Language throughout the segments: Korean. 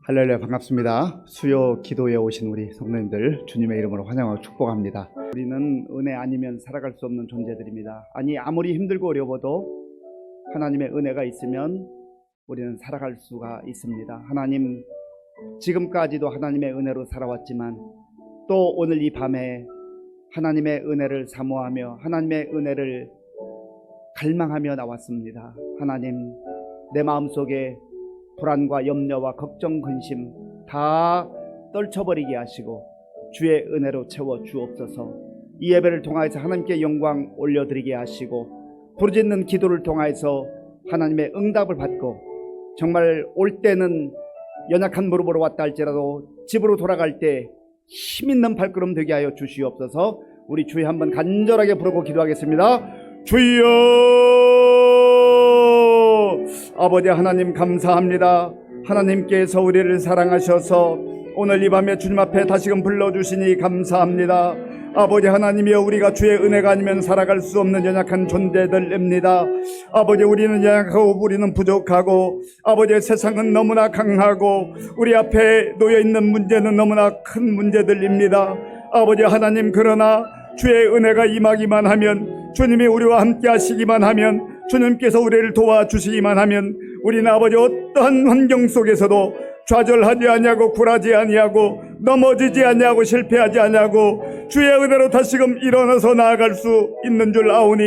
할렐루야, 반갑습니다. 수요 기도에 오신 우리 성도님들 주님의 이름으로 환영하고 축복합니다. 우리는 은혜 아니면 살아갈 수 없는 존재들입니다. 아니, 아무리 힘들고 어려워도 하나님의 은혜가 있으면 우리는 살아갈 수가 있습니다. 하나님, 지금까지도 하나님의 은혜로 살아왔지만 또 오늘 이 밤에 하나님의 은혜를 사모하며 하나님의 은혜를 갈망하며 나왔습니다. 하나님, 내 마음속에 불안과 염려와 걱정, 근심 다 떨쳐버리게 하시고 주의 은혜로 채워 주옵소서. 이 예배를 통하여서 하나님께 영광 올려드리게 하시고 부르짖는 기도를 통하여서 하나님의 응답을 받고 정말 올 때는 연약한 무릎으로 왔다 할지라도 집으로 돌아갈 때 힘있는 발걸음 되게 하여 주시옵소서. 우리 주여 한번 간절하게 부르고 기도하겠습니다. 주여! 아버지 하나님, 감사합니다. 하나님께서 우리를 사랑하셔서 오늘 이 밤에 주님 앞에 다시금 불러주시니 감사합니다. 아버지 하나님이여, 우리가 주의 은혜가 아니면 살아갈 수 없는 연약한 존재들입니다. 아버지, 우리는 연약하고 우리는 부족하고 아버지, 세상은 너무나 강하고 우리 앞에 놓여있는 문제는 너무나 큰 문제들입니다. 아버지 하나님, 그러나 주의 은혜가 임하기만 하면, 주님이 우리와 함께 하시기만 하면, 주님께서 우리를 도와주시기만 하면 우리는 아버지 어떠한 환경 속에서도 좌절하지 아니하고 굴하지 아니하고 넘어지지 아니하고 실패하지 아니하고 주의 은혜로 다시금 일어나서 나아갈 수 있는 줄 아오니,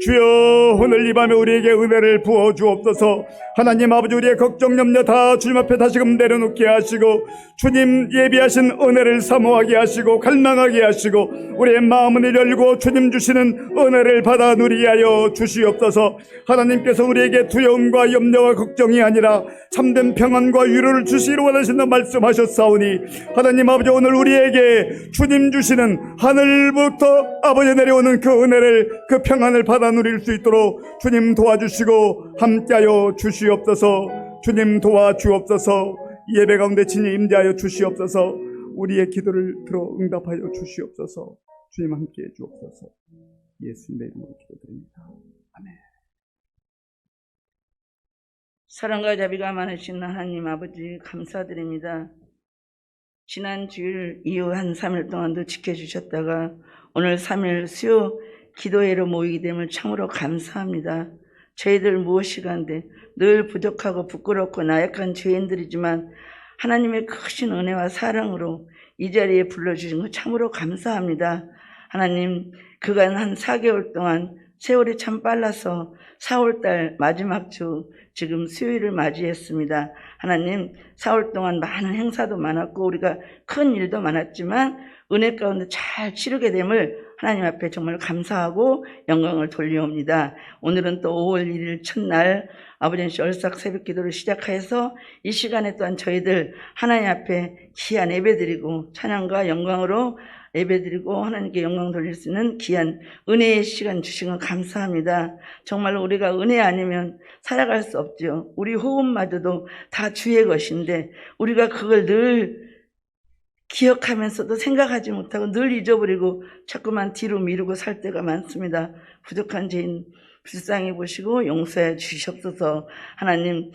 주여, 오늘 이 밤에 우리에게 은혜를 부어 주옵소서. 하나님 아버지, 우리의 걱정 염려 다 주님 앞에 다시금 내려놓게 하시고 주님 예비하신 은혜를 사모하게 하시고 갈망하게 하시고 우리의 마음을 열고 주님 주시는 은혜를 받아 누리게 하여 주시옵소서. 하나님께서 우리에게 두려움과 염려와 걱정이 아니라 참된 평안과 위로를 주시기로 원하신다 말씀하셨사오니, 하나님 아버지, 오늘 우리에게 주님 주시는 하늘부터 아버지 내려오는 그 은혜를, 그 평안을 받아 누릴 수 있도록 주님 도와주시고 함께하여 주시옵소서. 주님 도와주옵소서. 예배 가운데 친히 임재하여 주시옵소서. 우리의 기도를 들어 응답하여 주시옵소서. 주님 함께해 주옵소서. 예수님의 이름으로 기도드립니다. 아멘. 사랑과 자비가 많으신 하나님 아버지, 감사드립니다. 지난 주일 이후 한 3일 동안도 지켜주셨다가 오늘 3일 수요 기도회로 모이게 됨을 참으로 감사합니다. 저희들 무엇이간데 늘 부족하고 부끄럽고 나약한 죄인들이지만 하나님의 크신 은혜와 사랑으로 이 자리에 불러주신 것 참으로 감사합니다. 하나님, 그간 한 4개월 동안 세월이 참 빨라서 4월달 마지막 주 지금 수요일을 맞이했습니다. 하나님, 4월 동안 많은 행사도 많았고 우리가 큰 일도 많았지만 은혜 가운데 잘 치르게 됨을 하나님 앞에 정말 감사하고 영광을 돌려옵니다. 오늘은 또 5월 1일 첫날 아버지 얼삭 새벽 기도를 시작해서 이 시간에 또한 저희들 하나님 앞에 귀한 예배드리고 찬양과 영광으로 예배드리고 하나님께 영광 돌릴 수 있는 귀한 은혜의 시간 주신 것 감사합니다. 정말 우리가 은혜 아니면 살아갈 수 없죠. 우리 호흡마저도 다 주의 것인데 우리가 그걸 늘 기억하면서도 생각하지 못하고 늘 잊어버리고 자꾸만 뒤로 미루고 살 때가 많습니다. 부족한 죄인 불쌍히 보시고 용서해 주시옵소서. 하나님,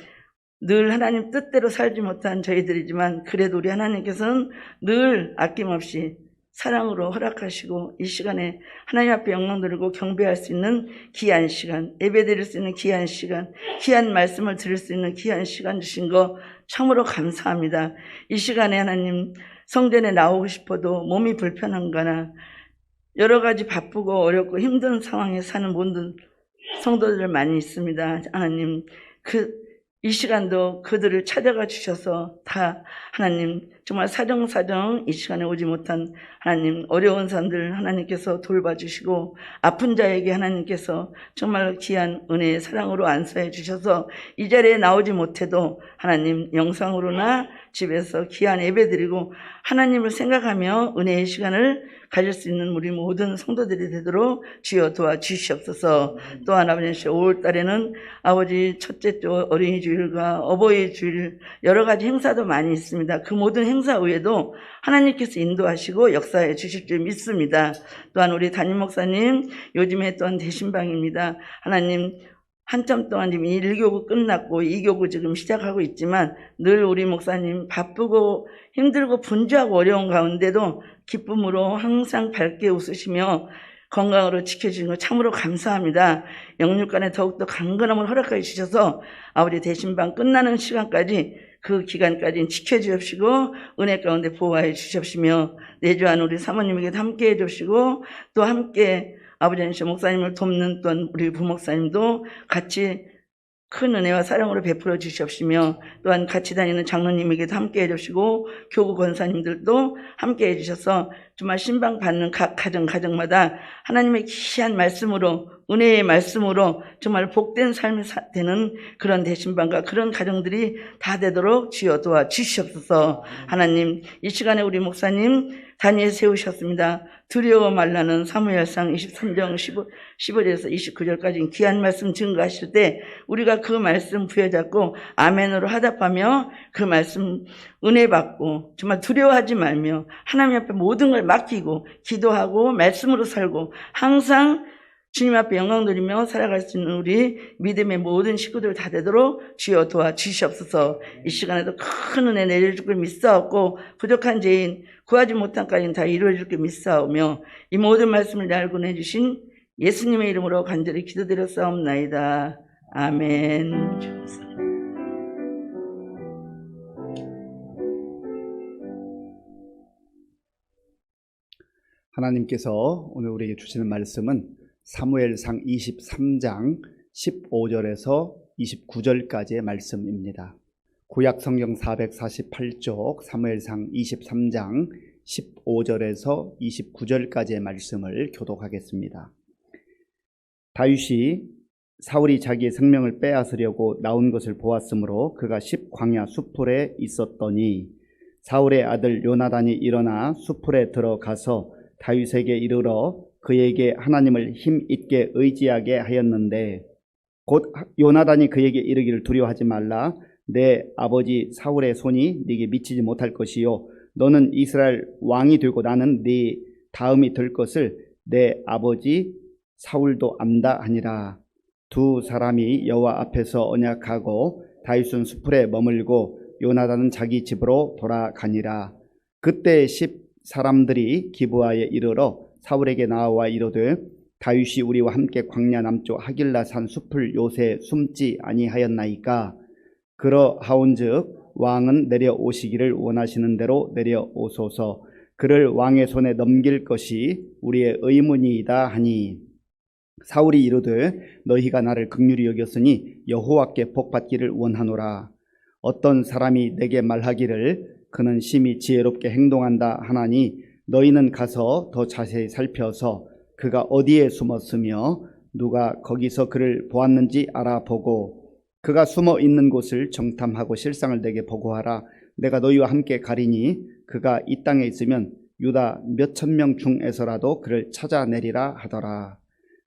늘 하나님 뜻대로 살지 못한 저희들이지만 그래도 우리 하나님께서는 늘 아낌없이 사랑으로 허락하시고 이 시간에 하나님 앞에 영광 드리고 경배할 수 있는 귀한 시간, 예배 드릴 수 있는 귀한 시간, 귀한 말씀을 들을 수 있는 귀한 시간 주신 거 참으로 감사합니다. 이 시간에 하나님, 성전에 나오고 싶어도 몸이 불편한거나 여러 가지 바쁘고 어렵고 힘든 상황에 사는 모든 성도들 많이 있습니다. 하나님, 이 시간도 그들을 찾아가 주셔서 다 하나님 정말 사정사정 이 시간에 오지 못한 하나님 어려운 사람들 하나님께서 돌봐주시고 아픈 자에게 하나님께서 정말 귀한 은혜의 사랑으로 안수해 주셔서 이 자리에 나오지 못해도 하나님 영상으로나 집에서 귀한 예배 드리고 하나님을 생각하며 은혜의 시간을 가질 수 있는 우리 모든 성도들이 되도록 주여 도와주시옵소서. 또한 아버지 5월달에는 아버지 첫째 주 어린이 주일과 어버이 주일 여러 가지 행사도 많이 있습니다. 그 모든 행사 외에도 하나님께서 인도하시고 역사해 주실 줄 믿습니다. 또한 우리 담임 목사님 요즘에 또한 대신방입니다. 하나님 한참 동안 지금 1교구 끝났고 2교구 지금 시작하고 있지만 늘 우리 목사님 바쁘고 힘들고 분주하고 어려운 가운데도 기쁨으로 항상 밝게 웃으시며 건강으로 지켜주신 거 참으로 감사합니다. 영육간에 더욱더 강건함을 허락해 주셔서 아버지 대신방 끝나는 시간까지 그 기간까지 지켜주십시고 은혜 가운데 보호해 주십시며 내주한 우리 사모님에게도 함께 해주시고 또 함께 아버지 목사님을 돕는 또 우리 부목사님도 같이 큰 은혜와 사랑으로 베풀어 주시옵시며 또한 같이 다니는 장로님에게도 함께 해주시고 교구 권사님들도 함께 해주셔서 정말 신방 받는 각 가정마다 하나님의 귀한 말씀으로 은혜의 말씀으로 정말 복된 삶이 되는 그런 대신방과 그런 가정들이 다 되도록 주여 도와 주시옵소서. 하나님 이 시간에 우리 목사님 단위에 세우셨습니다. 두려워 말라는 사무엘상 23장 15절에서 29절까지 귀한 말씀 증거하실 때 우리가 그 말씀 부여잡고 아멘으로 하답하며 그 말씀 은혜 받고 정말 두려워하지 말며 하나님 앞에 모든 걸 맡기고 기도하고 말씀으로 살고 항상 주님 앞에 영광 돌리며 살아갈 수 있는 우리 믿음의 모든 식구들 다 되도록 주여 도와 주시옵소서. 이 시간에도 큰 은혜 내려줄 걸 믿사옵고 부족한 죄인 구하지 못한 까지는 다 이루어질 걸 믿사오며 이 모든 말씀을 알고 내주신 예수님의 이름으로 간절히 기도드렸사옵나이다. 아멘. 하나님께서 오늘 우리에게 주시는 말씀은 사무엘상 23장 15절에서 29절까지의 말씀입니다. 구약 성경 448쪽 사무엘상 23장 15절에서 29절까지의 말씀을 교독하겠습니다. 다윗이 사울이 자기의 생명을 빼앗으려고 나온 것을 보았으므로 그가 십광야 숲풀에 있었더니 사울의 아들 요나단이 일어나 숲풀에 들어가서 다윗에게 이르러 그에게 하나님을 힘있게 의지하게 하였는데 곧 요나단이 그에게 이르기를 두려워하지 말라. 내 아버지 사울의 손이 네게 미치지 못할 것이요 너는 이스라엘 왕이 되고 나는 네 다음이 될 것을 내 아버지 사울도 안다 하니라. 두 사람이 여호와 앞에서 언약하고 다윗은 숲풀에 머물고 요나단은 자기 집으로 돌아가니라. 그때 10사람들이 기브아에 이르러 사울에게 나와 이르되 다윗이 우리와 함께 광야 남쪽 하길라산 숲을 요새 숨지 아니하였나이까. 그러하온즉 왕은 내려오시기를 원하시는 대로 내려오소서. 그를 왕의 손에 넘길 것이 우리의 의문이이다 하니 사울이 이르되 너희가 나를 긍휼히 여겼으니 여호와께 복받기를 원하노라. 어떤 사람이 내게 말하기를 그는 심히 지혜롭게 행동한다 하나니 너희는 가서 더 자세히 살펴서 그가 어디에 숨었으며 누가 거기서 그를 보았는지 알아보고 그가 숨어 있는 곳을 정탐하고 실상을 내게 보고하라. 내가 너희와 함께 가리니 그가 이 땅에 있으면 유다 몇천 명 중에서라도 그를 찾아내리라 하더라.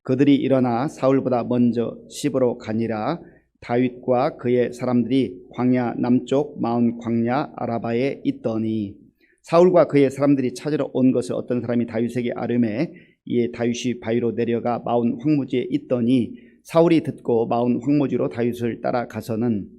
그들이 일어나 사울보다 먼저 시브로 가니라. 다윗과 그의 사람들이 광야 남쪽 마온 광야 아라바에 있더니 사울과 그의 사람들이 찾으러 온 것을 어떤 사람이 다윗에게 아뢰매 이에 다윗이 바위로 내려가 마온 황무지에 있더니 사울이 듣고 마온 황무지로 다윗을 따라가서는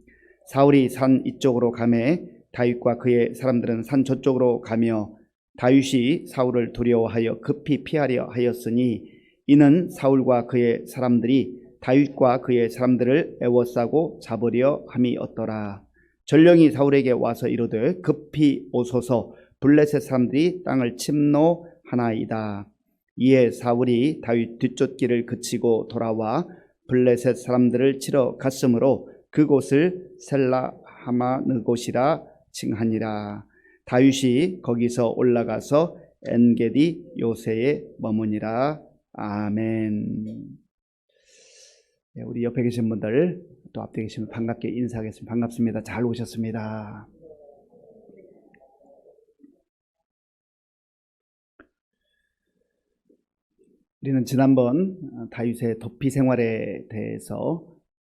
사울이 산 이쪽으로 가매 다윗과 그의 사람들은 산 저쪽으로 가며 다윗이 사울을 두려워하여 급히 피하려 하였으니 이는 사울과 그의 사람들이 다윗과 그의 사람들을 애워싸고 잡으려 함이었더라. 전령이 사울에게 와서 이르되 급히 오소서. 블레셋 사람들이 땅을 침노하나이다. 이에 사울이 다윗 뒤쫓기를 그치고 돌아와 블레셋 사람들을 치러 갔으므로 그곳을 셀라하마느곳이라 칭하니라. 다윗이 거기서 올라가서 엔게디 요새에 머무니라. 아멘. 우리 옆에 계신 분들 또 앞에 계시면 반갑게 인사하겠습니다. 반갑습니다. 잘 오셨습니다. 우리는 지난번 다윗의 도피 생활에 대해서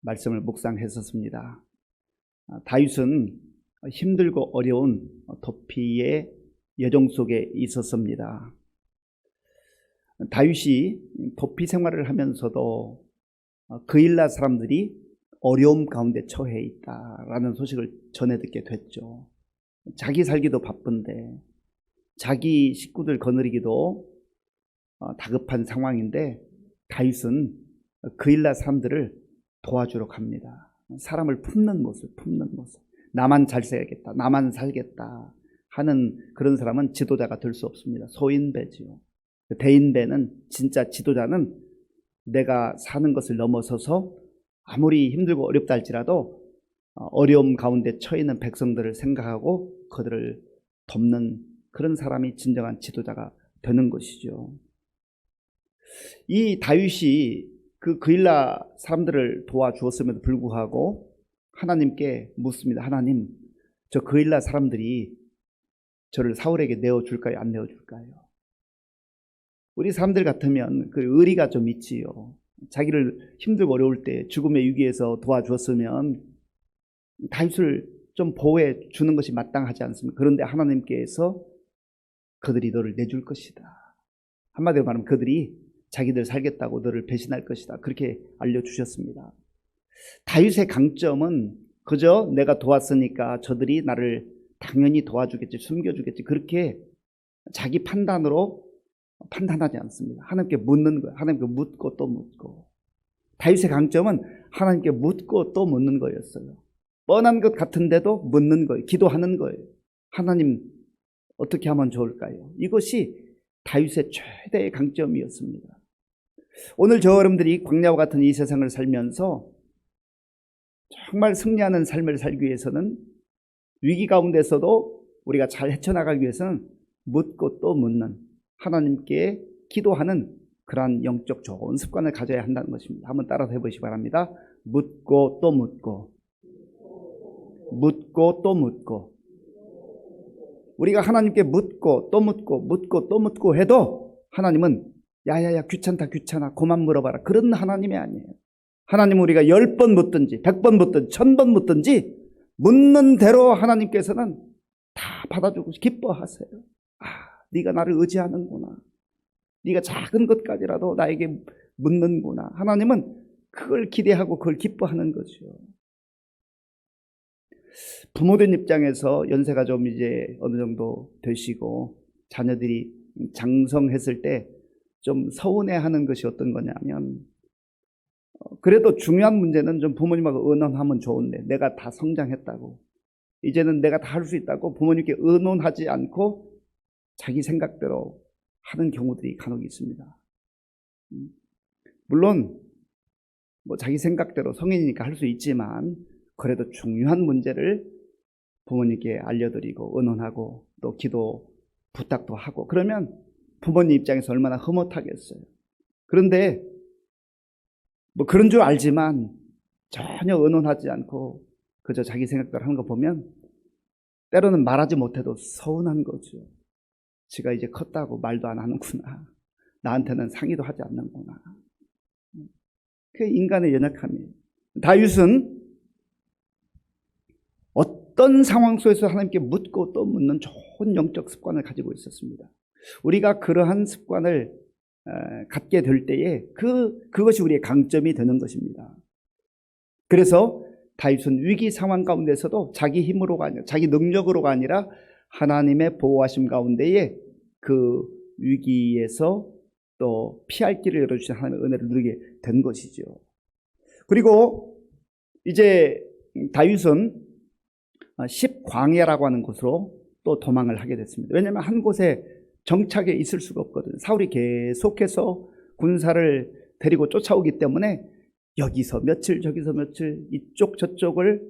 말씀을 묵상했었습니다. 다윗은 힘들고 어려운 도피의 여정 속에 있었습니다. 다윗이 도피 생활을 하면서도 그일라 사람들이 어려움 가운데 처해 있다라는 소식을 전해 듣게 됐죠. 자기 살기도 바쁜데 자기 식구들 거느리기도 다급한 상황인데 다윗은 그일라 사람들을 도와주러 갑니다. 사람을 품는 모습. 나만 잘 살겠다, 나만 살겠다 하는 그런 사람은 지도자가 될 수 없습니다. 소인배지요. 대인배는, 진짜 지도자는 내가 사는 것을 넘어서서 아무리 힘들고 어렵다 할지라도 어려움 가운데 처해 있는 백성들을 생각하고 그들을 돕는 그런 사람이 진정한 지도자가 되는 것이죠. 이 다윗이 그일라 사람들을 도와주었음에도 불구하고 하나님께 묻습니다. 하나님, 저 그일라 사람들이 저를 사울에게 내어줄까요? 안 내어줄까요? 우리 사람들 같으면 그 의리가 좀 있지요. 자기를 힘들고 어려울 때 죽음의 위기에서 도와주었으면 다윗을 좀 보호해 주는 것이 마땅하지 않습니까? 그런데 하나님께서 그들이 너를 내줄 것이다. 한마디로 말하면 그들이 자기들 살겠다고 너를 배신할 것이다. 그렇게 알려주셨습니다. 다윗의 강점은 그저 내가 도왔으니까 저들이 나를 당연히 도와주겠지, 숨겨주겠지, 그렇게 자기 판단으로 판단하지 않습니다. 하나님께 묻는 거예요. 하나님께 묻고 또 묻고. 다윗의 강점은 하나님께 묻고 또 묻는 거였어요. 뻔한 것 같은데도 묻는 거예요. 기도하는 거예요. 하나님, 어떻게 하면 좋을까요? 이것이 다윗의 최대의 강점이었습니다. 오늘 저 여러분들이 광야와 같은 이 세상을 살면서 정말 승리하는 삶을 살기 위해서는, 위기 가운데서도 우리가 잘 헤쳐나가기 위해서는 묻고 또 묻는, 하나님께 기도하는 그러한 영적 좋은 습관을 가져야 한다는 것입니다. 한번 따라서 해보시기 바랍니다. 묻고 또 묻고, 묻고 또 묻고. 우리가 하나님께 묻고 또 묻고, 묻고 또 묻고 해도 하나님은 야야야 귀찮다 귀찮아 그만 물어봐라, 그런 하나님이 아니에요. 하나님은 우리가 10번 묻든지 100번 묻든지 1000번 묻든지 묻는 대로 하나님께서는 다 받아주고 기뻐하세요. 아, 네가 나를 의지하는구나, 네가 작은 것까지라도 나에게 묻는구나. 하나님은 그걸 기대하고 그걸 기뻐하는 거죠. 부모된 입장에서 연세가 좀 이제 어느 정도 되시고 자녀들이 장성했을 때 좀 서운해하는 것이 어떤 거냐면, 그래도 중요한 문제는 좀 부모님하고 의논하면 좋은데, 내가 다 성장했다고, 이제는 내가 다 할 수 있다고 부모님께 의논하지 않고 자기 생각대로 하는 경우들이 간혹 있습니다. 물론 뭐 자기 생각대로 성인이니까 할 수 있지만, 그래도 중요한 문제를 부모님께 알려드리고 의논하고 또 기도 부탁도 하고, 그러면 부모님 입장에서 얼마나 흐뭇하겠어요. 그런데 뭐 그런 줄 알지만 전혀 의논하지 않고 그저 자기 생각대로 하는 거 보면 때로는 말하지 못해도 서운한 거죠. 지가 이제 컸다고 말도 안 하는구나, 나한테는 상의도 하지 않는구나. 그게 인간의 연약함이에요. 다윗은 어떤 상황 속에서 하나님께 묻고 또 묻는 좋은 영적 습관을 가지고 있었습니다. 우리가 그러한 습관을 갖게 될 때에 그것이 우리의 강점이 되는 것입니다. 그래서 다윗은 위기 상황 가운데서도 자기 힘으로가 아니라, 자기 능력으로가 아니라 하나님의 보호하심 가운데에 그 위기에서 또 피할 길을 열어주신 하나님의 은혜를 누리게 된 것이죠. 그리고 이제 다윗은 10광야라고 하는 곳으로 또 도망을 하게 됐습니다. 왜냐하면 한 곳에 정착해 있을 수가 없거든요. 사울이 계속해서 군사를 데리고 쫓아오기 때문에 여기서 며칠 저기서 며칠 이쪽 저쪽을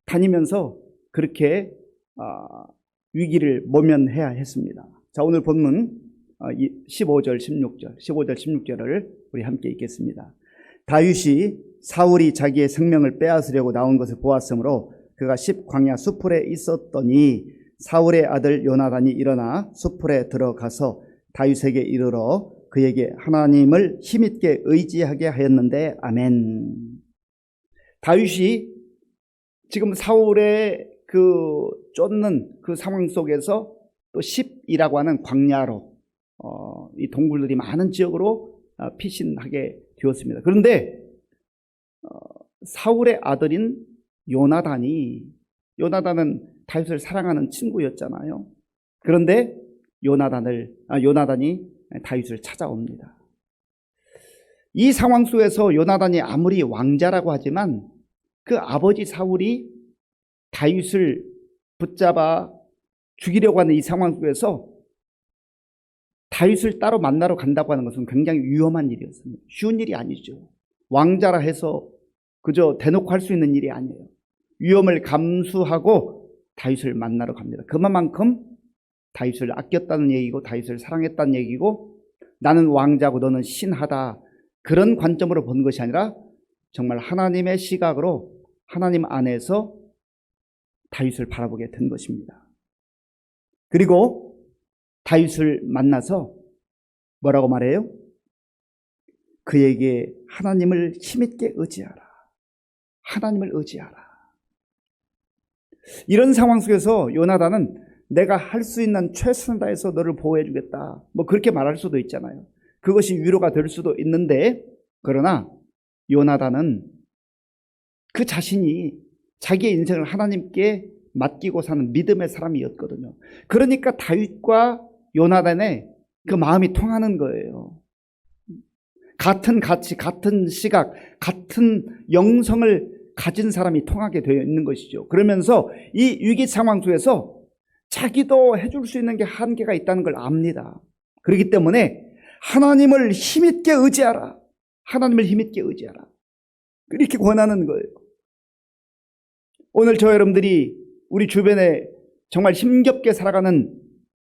다니면서 그렇게 위기를 모면해야 했습니다. 자, 오늘 본문 15절 16절을 우리 함께 읽겠습니다. 다윗이 사울이 자기의 생명을 빼앗으려고 나온 것을 보았으므로 그가 10광야 수풀에 있었더니 사울의 아들 요나단이 일어나 수풀에 들어가서 다윗에게 이르러 그에게 하나님을 힘있게 의지하게 하였는데, 아멘. 다윗이 지금 사울의 그 쫓는 그 상황 속에서 또 10이라고 하는 광야로 이 동굴들이 많은 지역으로 피신하게 되었습니다. 그런데 사울의 아들인 요나단은 다윗을 사랑하는 친구였잖아요. 그런데 요나단이 다윗을 찾아옵니다. 이 상황 속에서 요나단이 아무리 왕자라고 하지만 그 아버지 사울이 다윗을 붙잡아 죽이려고 하는 이 상황 속에서 다윗을 따로 만나러 간다고 하는 것은 굉장히 위험한 일이었습니다. 쉬운 일이 아니죠. 왕자라 해서 그저 대놓고 할 수 있는 일이 아니에요. 위험을 감수하고 다윗을 만나러 갑니다. 그만큼 다윗을 아꼈다는 얘기고 다윗을 사랑했다는 얘기고 나는 왕자고 너는 신하다. 그런 관점으로 본 것이 아니라 정말 하나님의 시각으로 하나님 안에서 다윗을 바라보게 된 것입니다. 그리고 다윗을 만나서 뭐라고 말해요? 그에게 하나님을 힘있게 의지하라. 하나님을 의지하라. 이런 상황 속에서 요나단은 내가 할 수 있는 최선을 다해서 너를 보호해 주겠다. 뭐 그렇게 말할 수도 있잖아요. 그것이 위로가 될 수도 있는데, 그러나 요나단은 그 자신이 자기의 인생을 하나님께 맡기고 사는 믿음의 사람이었거든요. 그러니까 다윗과 요나단의 그 마음이 통하는 거예요. 같은 가치, 같은 시각, 같은 영성을 가진 사람이 통하게 되어 있는 것이죠. 그러면서 이 위기 상황 속에서 자기도 해줄 수 있는 게 한계가 있다는 걸 압니다. 그렇기 때문에 하나님을 힘있게 의지하라. 하나님을 힘있게 의지하라. 그렇게 권하는 거예요. 오늘 저 여러분들이 우리 주변에 정말 힘겹게 살아가는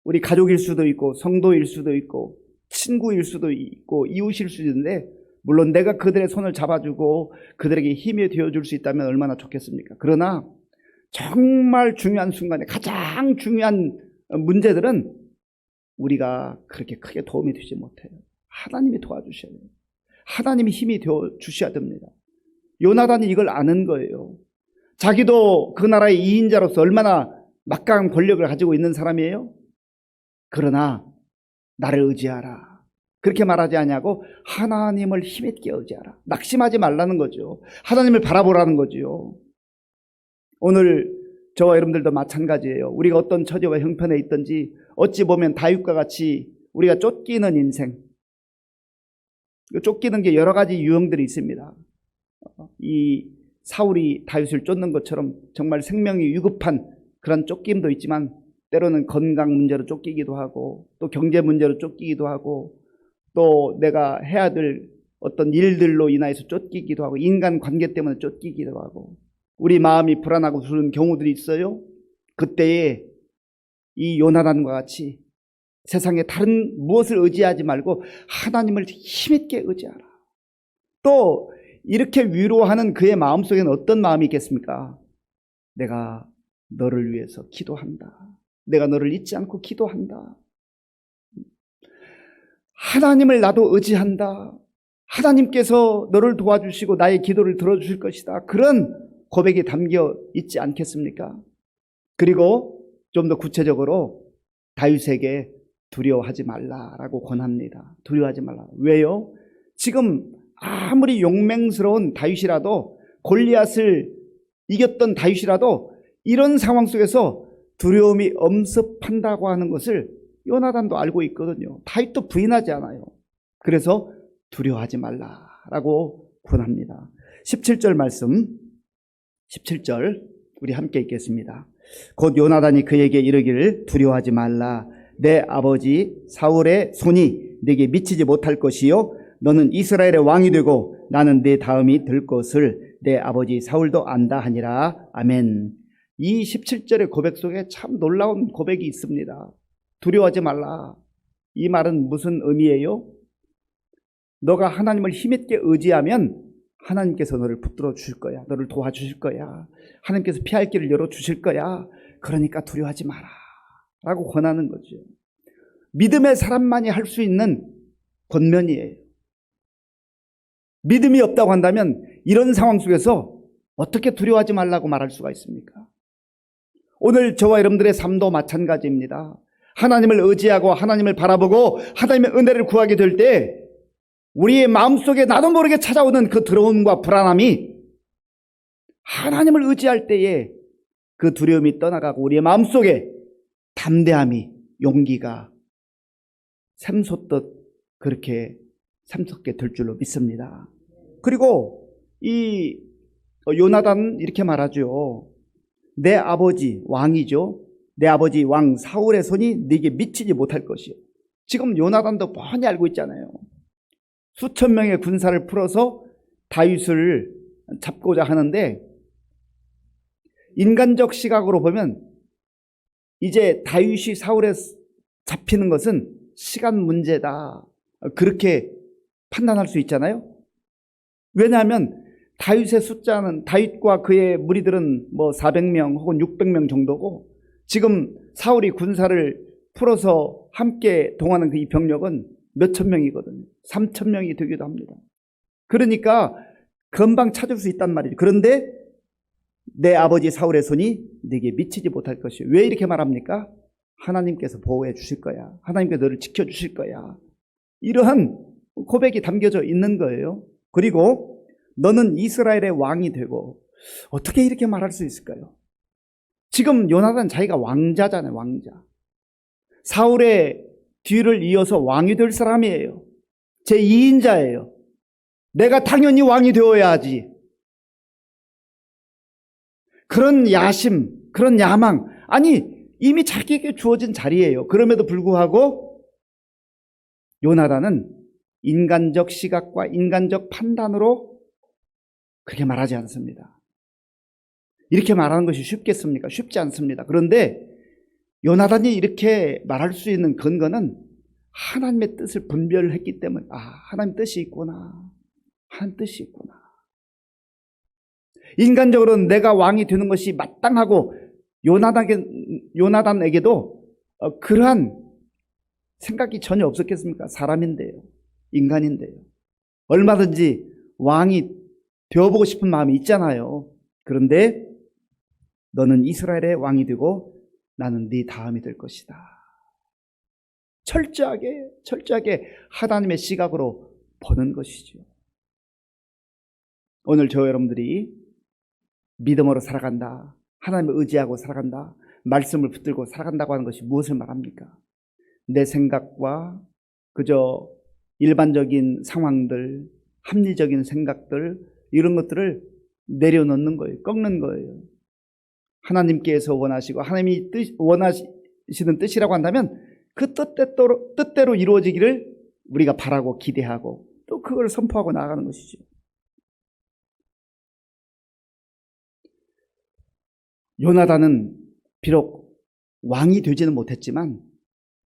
우리 가족일 수도 있고 성도일 수도 있고 친구일 수도 있고 이웃일 수도 있는데, 물론 내가 그들의 손을 잡아주고 그들에게 힘이 되어줄 수 있다면 얼마나 좋겠습니까? 그러나 정말 중요한 순간에 가장 중요한 문제들은 우리가 그렇게 크게 도움이 되지 못해요. 하나님이 도와주셔야 돼요. 하나님이 힘이 되어주셔야 됩니다. 요나단이 이걸 아는 거예요. 자기도 그 나라의 2인자로서 얼마나 막강한 권력을 가지고 있는 사람이에요. 그러나 나를 의지하라. 그렇게 말하지 않냐고 하나님을 힘있게 의지하라. 낙심하지 말라는 거죠. 하나님을 바라보라는 거죠. 오늘 저와 여러분들도 마찬가지예요. 우리가 어떤 처지와 형편에 있든지 어찌 보면 다윗과 같이 우리가 쫓기는 인생, 쫓기는 게 여러 가지 유형들이 있습니다. 이 사울이 다윗을 쫓는 것처럼 정말 생명이 위급한 그런 쫓김도 있지만 때로는 건강 문제로 쫓기기도 하고 또 경제 문제로 쫓기기도 하고 또 내가 해야 될 어떤 일들로 인해서 쫓기기도 하고 인간 관계 때문에 쫓기기도 하고 우리 마음이 불안하고 그런 경우들이 있어요. 그때에 이 요나단과 같이 세상에 다른 무엇을 의지하지 말고 하나님을 힘있게 의지하라. 또 이렇게 위로하는 그의 마음속에는 어떤 마음이 있겠습니까? 내가 너를 위해서 기도한다. 내가 너를 잊지 않고 기도한다. 하나님을 나도 의지한다. 하나님께서 너를 도와주시고 나의 기도를 들어주실 것이다. 그런 고백이 담겨 있지 않겠습니까? 그리고 좀 더 구체적으로 다윗에게 두려워하지 말라라고 권합니다. 두려워하지 말라. 왜요? 지금 아무리 용맹스러운 다윗이라도, 골리앗을 이겼던 다윗이라도 이런 상황 속에서 두려움이 엄습한다고 하는 것을 요나단도 알고 있거든요. 다윗도 부인하지 않아요. 그래서 두려워하지 말라라고 권합니다. 17절 말씀, 17절 우리 함께 읽겠습니다. 곧 요나단이 그에게 이르기를 두려워하지 말라. 내 아버지 사울의 손이 네게 미치지 못할 것이요 너는 이스라엘의 왕이 되고 나는 네 다음이 될 것을 내 아버지 사울도 안다 하니라. 아멘. 이 17절의 고백 속에 참 놀라운 고백이 있습니다. 두려워하지 말라. 이 말은 무슨 의미예요? 너가 하나님을 힘있게 의지하면 하나님께서 너를 붙들어 주실 거야. 너를 도와주실 거야. 하나님께서 피할 길을 열어주실 거야. 그러니까 두려워하지 마라 라고 권하는 거죠. 믿음의 사람만이 할 수 있는 권면이에요. 믿음이 없다고 한다면 이런 상황 속에서 어떻게 두려워하지 말라고 말할 수가 있습니까? 오늘 저와 여러분들의 삶도 마찬가지입니다. 하나님을 의지하고 하나님을 바라보고 하나님의 은혜를 구하게 될 때 우리의 마음속에 나도 모르게 찾아오는 그 두려움과 불안함이 하나님을 의지할 때에 그 두려움이 떠나가고 우리의 마음속에 담대함이, 용기가 샘솟듯 그렇게 샘솟게 될 줄로 믿습니다. 그리고 이 요나단 이렇게 말하죠. 내 아버지 왕이죠. 내 아버지 왕 사울의 손이 네게 미치지 못할 것이요. 지금 요나단도 뻔히 알고 있잖아요. 수천 명의 군사를 풀어서 다윗을 잡고자 하는데 인간적 시각으로 보면 이제 다윗이 사울에 잡히는 것은 시간 문제다. 그렇게 판단할 수 있잖아요. 왜냐하면 다윗의 숫자는 다윗과 그의 무리들은 뭐 400명 혹은 600명 정도고 지금 사울이 군사를 풀어서 함께 동하는 그 이 병력은 몇천 명이거든요. 3천 명이 되기도 합니다. 그러니까 금방 찾을 수 있단 말이죠. 그런데 내 아버지 사울의 손이 네게 미치지 못할 것이요. 왜 이렇게 말합니까? 하나님께서 보호해 주실 거야. 하나님께서 너를 지켜주실 거야. 이러한 고백이 담겨져 있는 거예요. 그리고 너는 이스라엘의 왕이 되고, 어떻게 이렇게 말할 수 있을까요? 지금 요나단 자기가 왕자잖아요. 왕자. 사울의 뒤를 이어서 왕이 될 사람이에요. 제2인자예요. 내가 당연히 왕이 되어야 하지. 그런 야심, 그런 야망, 아니 이미 자기에게 주어진 자리예요. 그럼에도 불구하고 요나단은 인간적 시각과 인간적 판단으로 그렇게 말하지 않습니다. 이렇게 말하는 것이 쉽겠습니까? 쉽지 않습니다. 그런데 요나단이 이렇게 말할 수 있는 근거는 하나님의 뜻을 분별했기 때문에, 하나님 뜻이 있구나. 하나님 뜻이 있구나. 인간적으로는 내가 왕이 되는 것이 마땅하고 요나단에게도 그러한 생각이 전혀 없었겠습니까? 사람인데요. 인간인데요. 얼마든지 왕이 되어보고 싶은 마음이 있잖아요. 그런데 너는 이스라엘의 왕이 되고 나는 네 다음이 될 것이다. 철저하게 하나님의 시각으로 보는 것이죠. 오늘 저 여러분들이 믿음으로 살아간다, 하나님을 의지하고 살아간다, 말씀을 붙들고 살아간다고 하는 것이 무엇을 말합니까? 내 생각과 그저 일반적인 상황들, 합리적인 생각들, 이런 것들을 내려놓는 거예요. 꺾는 거예요. 하나님께서 원하시고 하나님이 원하시는 뜻이라고 한다면 그 뜻대로 이루어지기를 우리가 바라고 기대하고 또 그걸 선포하고 나아가는 것이죠. 요나단은 비록 왕이 되지는 못했지만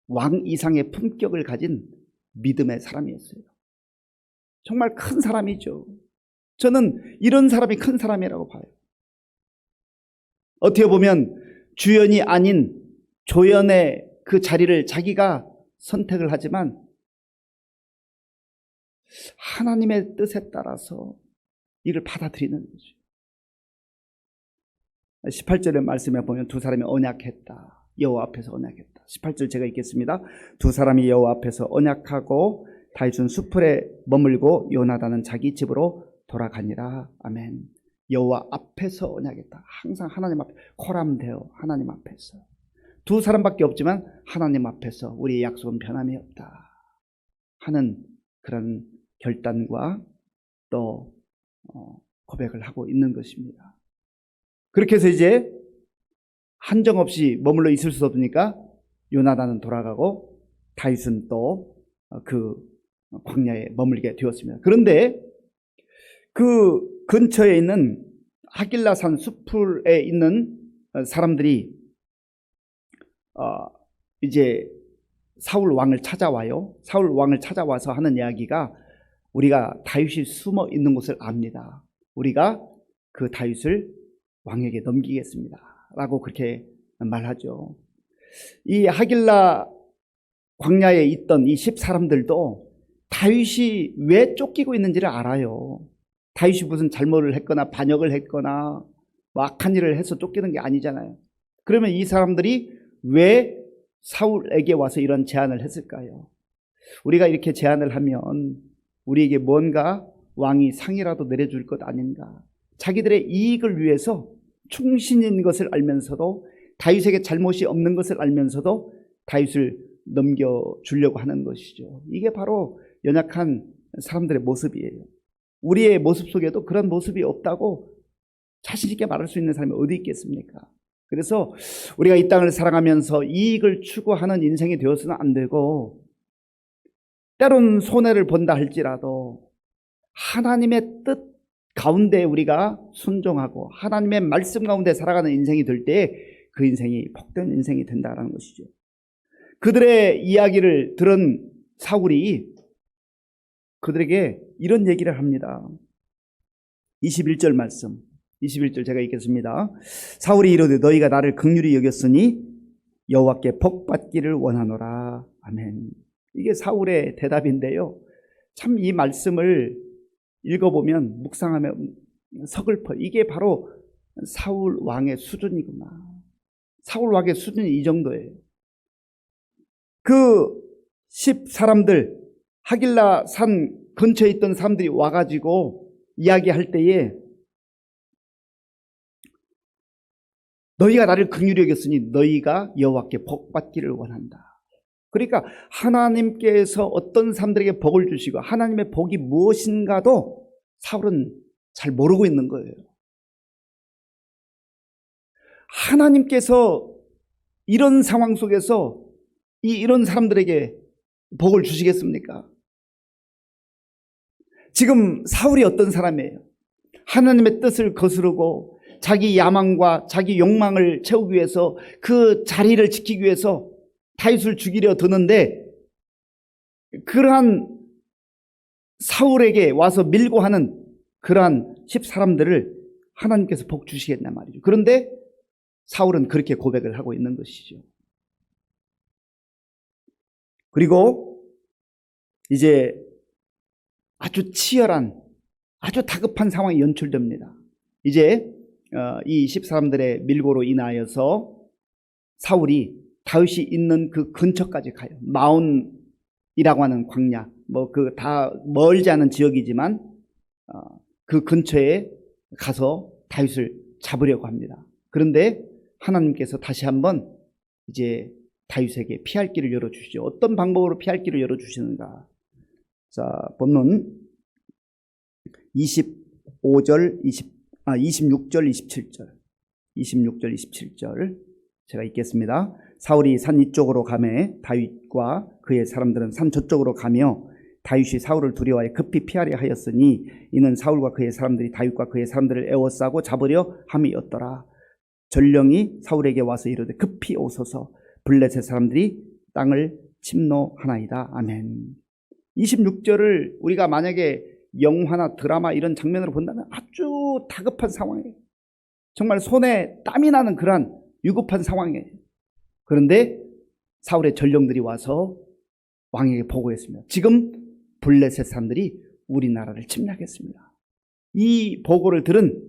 왕 이상의 품격을 가진 믿음의 사람이었어요. 정말 큰 사람이죠. 저는 이런 사람이 큰 사람이라고 봐요. 어떻게 보면 주연이 아닌 조연의 그 자리를 자기가 선택을 하지만 하나님의 뜻에 따라서 이를 받아들이는 거죠. 18절의 말씀에 보면 두 사람이 언약했다. 여호와 앞에서 언약했다. 18절 제가 읽겠습니다. 두 사람이 여호와 앞에서 언약하고 다윗은 수풀에 머물고 요나단은 자기 집으로 돌아가니라. 아멘. 여호와 앞에서 언약했다. 항상 하나님 앞에 코람되어 하나님 앞에서 두 사람밖에 없지만 하나님 앞에서 우리의 약속은 변함이 없다 하는 그런 결단과 또 고백을 하고 있는 것입니다. 그렇게 해서 이제 한정없이 머물러 있을 수 없으니까 요나단은 돌아가고 다윗은 또 그 광야에 머물게 되었습니다. 그런데 그 근처에 있는 하길라산 수풀에 있는 사람들이 이제 사울 왕을 찾아와요. 사울 왕을 찾아와서 하는 이야기가 우리가 다윗이 숨어 있는 곳을 압니다. 우리가 그 다윗을 왕에게 넘기겠습니다 라고 그렇게 말하죠. 이 하길라 광야에 있던 이 10사람들도 다윗이 왜 쫓기고 있는지를 알아요. 다윗이 무슨 잘못을 했거나 반역을 했거나 뭐 악한 일을 해서 쫓기는 게 아니잖아요. 그러면 이 사람들이 왜 사울에게 와서 이런 제안을 했을까요? 우리가 이렇게 제안을 하면 우리에게 뭔가 왕이 상이라도 내려줄 것 아닌가. 자기들의 이익을 위해서 충신인 것을 알면서도, 다윗에게 잘못이 없는 것을 알면서도 다윗을 넘겨주려고 하는 것이죠. 이게 바로 연약한 사람들의 모습이에요. 우리의 모습 속에도 그런 모습이 없다고 자신 있게 말할 수 있는 사람이 어디 있겠습니까? 그래서 우리가 이 땅을 살아가면서 이익을 추구하는 인생이 되어서는 안 되고, 때론 손해를 본다 할지라도 하나님의 뜻 가운데 우리가 순종하고 하나님의 말씀 가운데 살아가는 인생이 될 때 그 인생이 복된 인생이 된다는 것이죠. 그들의 이야기를 들은 사울이 그들에게 이런 얘기를 합니다. 21절 말씀, 21절 제가 읽겠습니다. 사울이 이르되 너희가 나를 긍휼히 여겼으니 여호와께 복받기를 원하노라. 아멘. 이게 사울의 대답인데요, 참 이 말씀을 읽어보면 묵상하면 서글퍼. 이게 바로 사울 왕의 수준이구나. 사울 왕의 수준이 이 정도예요. 그 10 사람들, 하길라 산 근처에 있던 사람들이 와가지고 이야기할 때에 너희가 나를 긍휼히 여겼으니 너희가 여호와께 복받기를 원한다. 그러니까 하나님께서 어떤 사람들에게 복을 주시고 하나님의 복이 무엇인가도 사울은 잘 모르고 있는 거예요. 하나님께서 이런 상황 속에서 이런 사람들에게 복을 주시겠습니까? 지금 사울이 어떤 사람이에요? 하나님의 뜻을 거스르고 자기 야망과 자기 욕망을 채우기 위해서, 그 자리를 지키기 위해서 다윗을 죽이려 드는데, 그러한 사울에게 와서 밀고 하는 그러한 10 사람들을 하나님께서 복 주시겠단 말이죠. 그런데 사울은 그렇게 고백을 하고 있는 것이죠. 그리고 이제 아주 치열한, 아주 다급한 상황이 연출됩니다. 이제 이 10 사람들의 밀고로 인하여서 사울이 다윗이 있는 그 근처까지 가요. 마온이라고 하는 광야, 그 다 멀지 않은 지역이지만 그 근처에 가서 다윗을 잡으려고 합니다. 그런데 하나님께서 다시 한번 이제 다윗에게 피할 길을 열어주시죠. 어떤 방법으로 피할 길을 열어주시는가? 자, 본문 26절, 27절. 26절, 27절 제가 읽겠습니다. 사울이 산 이쪽으로 가매 다윗과 그의 사람들은 산 저쪽으로 가며 다윗이 사울을 두려워하여 급히 피하려 하였으니 이는 사울과 그의 사람들이 다윗과 그의 사람들을 에워싸고 잡으려 함이었더라. 전령이 사울에게 와서 이르되 급히 오소서, 블레셋 사람들이 땅을 침노하나이다. 아멘. 26절을 우리가 만약에 영화나 드라마 이런 장면으로 본다면 아주 다급한 상황이에요. 정말 손에 땀이 나는 그러한 위급한 상황이에요. 그런데 사울의 전령들이 와서 왕에게 보고했습니다. 지금 블레셋 사람들이 우리나라를 침략했습니다. 이 보고를 들은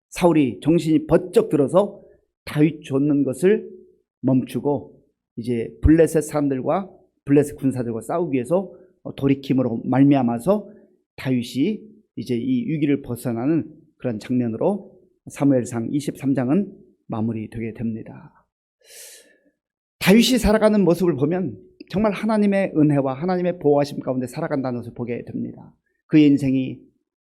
사울이 정신이 번쩍 들어서 다윗 쫓는 것을 멈추고 이제 블레셋 사람들과 블레셋 군사들과 싸우기 위해서 돌이킴으로 말미암아서 다윗이 이제 이 위기를 벗어나는 그런 장면으로 사무엘상 23장은 마무리되게 됩니다. 다윗이 살아가는 모습을 보면 정말 하나님의 은혜와 하나님의 보호하심 가운데 살아간다는 것을 보게 됩니다. 그의 인생이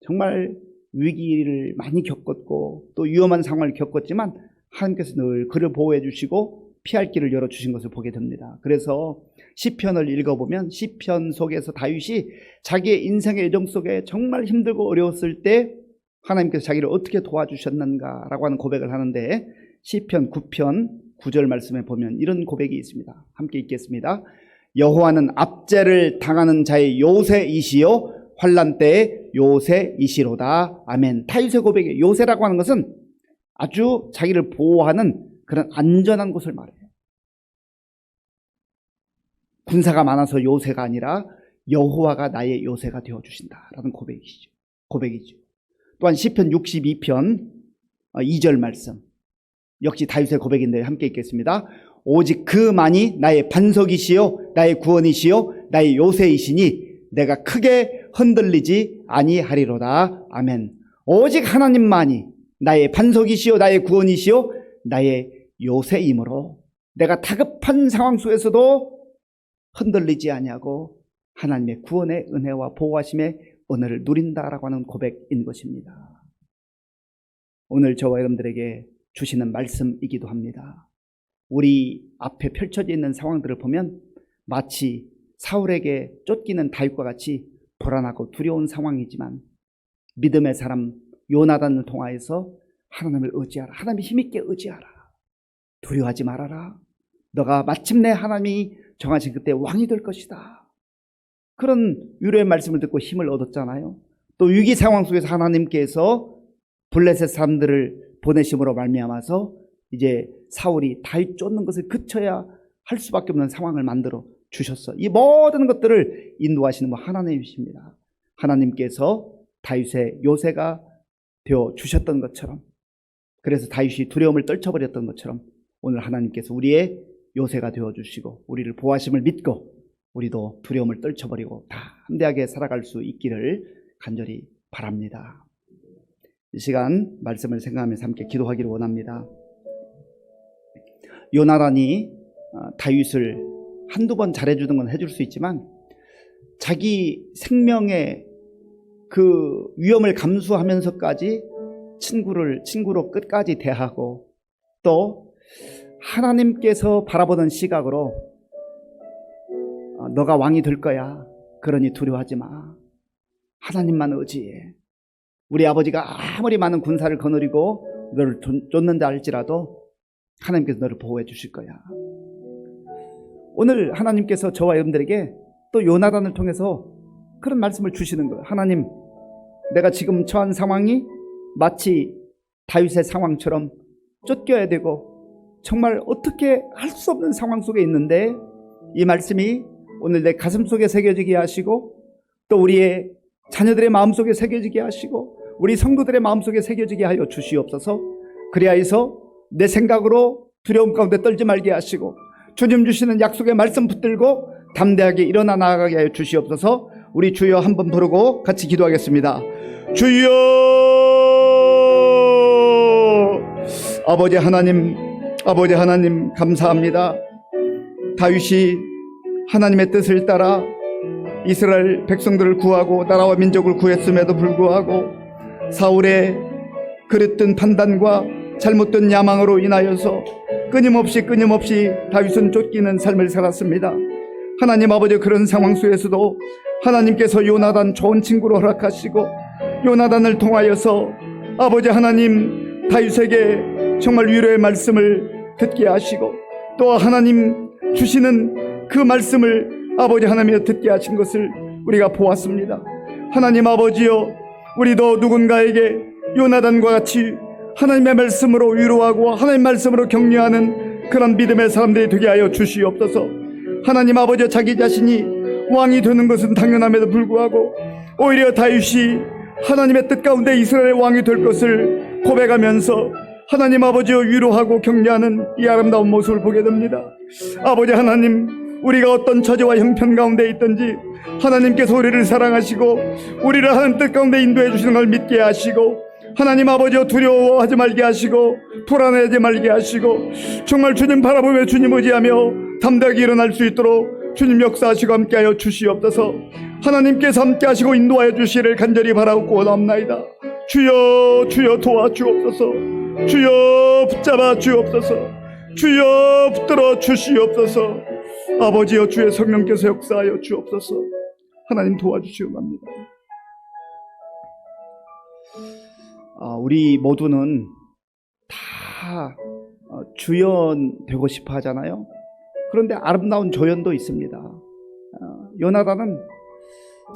정말 위기를 많이 겪었고 또 위험한 상황을 겪었지만 하나님께서 늘 그를 보호해 주시고 피할 길을 열어주신 것을 보게 됩니다. 그래서 시편을 읽어보면 시편 속에서 다윗이 자기의 인생의 여정 속에 정말 힘들고 어려웠을 때 하나님께서 자기를 어떻게 도와주셨는가라고 하는 고백을 하는데, 시편 9편 9절 말씀에 보면 이런 고백이 있습니다. 함께 읽겠습니다. 여호와는 압제를 당하는 자의 요새이시요 환난 때의 요새이시로다. 아멘. 다윗의 고백에 요새라고 하는 것은 아주 자기를 보호하는 그런 안전한 곳을 말해요. 군사가 많아서 요새가 아니라 여호와가 나의 요새가 되어주신다라는 고백이죠. 또한 시편 62편 2절 말씀, 역시 다윗의 고백인데 함께 읽겠습니다. 오직 그만이 나의 반석이시요 나의 구원이시요 나의 요새이시니 내가 크게 흔들리지 아니하리로다. 아멘. 오직 하나님만이 나의 반석이시요 나의 구원이시요 나의 요새이므로 내가 다급한 상황 속에서도 흔들리지 아니하고 하나님의 구원의 은혜와 보호하심의 은혜를 누린다라고 하는 고백인 것입니다. 오늘 저와 여러분들에게 주시는 말씀이기도 합니다. 우리 앞에 펼쳐져 있는 상황들을 보면 마치 사울에게 쫓기는 다윗과 같이 불안하고 두려운 상황이지만 믿음의 사람 요나단을 통하여서 하나님을 의지하라. 하나님의 힘있게 의지하라. 두려워하지 말아라. 너가 마침내 하나님이 정하신 그때 왕이 될 것이다. 그런 위로의 말씀을 듣고 힘을 얻었잖아요. 또 위기 상황 속에서 하나님께서 블레셋 사람들을 보내심으로 말미암아서 이제 사울이 다윗 쫓는 것을 그쳐야 할 수밖에 없는 상황을 만들어 주셨어. 이 모든 것들을 인도하시는 분 하나님이십니다. 하나님께서 다윗의 요새가 되어 주셨던 것처럼, 그래서 다윗이 두려움을 떨쳐버렸던 것처럼 오늘 하나님께서 우리의 요새가 되어 주시고 우리를 보호하심을 믿고 우리도 두려움을 떨쳐버리고 담대하게 살아갈 수 있기를 간절히 바랍니다. 이 시간 말씀을 생각하면서 함께 기도하기를 원합니다. 요나단이 다윗을 한두 번 잘해주는 건 해줄 수 있지만 자기 생명의 그 위험을 감수하면서까지 친구로 끝까지 대하고 또 하나님께서 바라보는 시각으로 너가 왕이 될 거야. 그러니 두려워하지 마. 하나님만 의지해. 우리 아버지가 아무리 많은 군사를 거느리고 너를 쫓는다 할지라도 하나님께서 너를 보호해 주실 거야. 오늘 하나님께서 저와 여러분들에게 또 요나단을 통해서 그런 말씀을 주시는 거예요. 하나님, 내가 지금 처한 상황이 마치 다윗의 상황처럼 쫓겨야 되고 정말 어떻게 할 수 없는 상황 속에 있는데 이 말씀이 오늘 내 가슴 속에 새겨지게 하시고 또 우리의 자녀들의 마음속에 새겨지게 하시고 우리 성도들의 마음속에 새겨지게 하여 주시옵소서. 그리하여서 내 생각으로 두려움 가운데 떨지 말게 하시고 주님 주시는 약속의 말씀 붙들고 담대하게 일어나 나아가게 하여 주시옵소서. 우리 주여 한번 부르고 같이 기도하겠습니다. 주여! 아버지 하나님 감사합니다. 다윗이 하나님의 뜻을 따라 이스라엘 백성들을 구하고 나라와 민족을 구했음에도 불구하고 사울의 그릇된 판단과 잘못된 야망으로 인하여서 끊임없이 다윗은 쫓기는 삶을 살았습니다. 하나님 아버지, 그런 상황 속에서도 하나님께서 요나단 좋은 친구로 허락하시고 요나단을 통하여서 아버지 하나님 다윗에게 정말 위로의 말씀을 듣게 하시고 또 하나님 주시는 그 말씀을 아버지 하나님이 듣게 하신 것을 우리가 보았습니다. 하나님 아버지여, 우리도 누군가에게 요나단과 같이 하나님의 말씀으로 위로하고 하나님의 말씀으로 격려하는 그런 믿음의 사람들이 되게 하여 주시옵소서. 하나님 아버지, 자기 자신이 왕이 되는 것은 당연함에도 불구하고 오히려 다윗이 하나님의 뜻 가운데 이스라엘의 왕이 될 것을 고백하면서 하나님 아버지여 위로하고 격려하는 이 아름다운 모습을 보게 됩니다. 아버지 하나님, 우리가 어떤 처지와 형편 가운데 있든지 하나님께서 우리를 사랑하시고 우리를 하나님 뜻 가운데 인도해 주시는 걸 믿게 하시고 하나님 아버지여 두려워하지 말게 하시고 불안해하지 말게 하시고 정말 주님 바라보며 주님 의지하며 담대하게 일어날 수 있도록 주님 역사하시고 함께하여 주시옵소서. 하나님께서 함께하시고 인도하여 주시기를 간절히 바라고 원합나이다. 주여 도와주옵소서. 주여 붙잡아 주옵소서. 주여 붙들어 주시옵소서. 아버지여, 주의 성령께서 역사하여 주옵소서. 하나님 도와주시옵 합니다. 우리 모두는 다 주연 되고 싶어 하잖아요. 그런데 아름다운 조연도 있습니다. 요나단은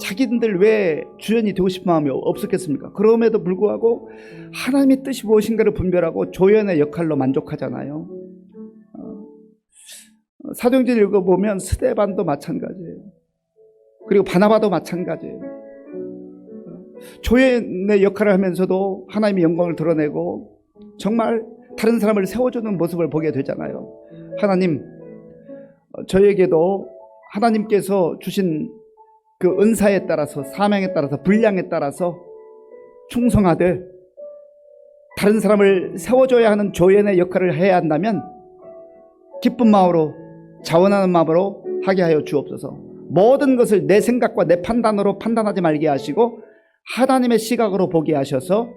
자기들 왜 주연이 되고 싶은 마음이 없었겠습니까? 그럼에도 불구하고 하나님의 뜻이 무엇인가를 분별하고 조연의 역할로 만족하잖아요. 사도행전 읽어보면 스데반도 마찬가지예요. 그리고 바나바도 마찬가지예요. 조연의 역할을 하면서도 하나님의 영광을 드러내고 정말 다른 사람을 세워주는 모습을 보게 되잖아요. 하나님, 저에게도 하나님께서 주신 그 은사에 따라서, 사명에 따라서, 분량에 따라서 충성하되 다른 사람을 세워줘야 하는 조연의 역할을 해야 한다면 기쁜 마음으로, 자원하는 마음으로 하게 하여 주옵소서. 모든 것을 내 생각과 내 판단으로 판단하지 말게 하시고 하나님의 시각으로 보게 하셔서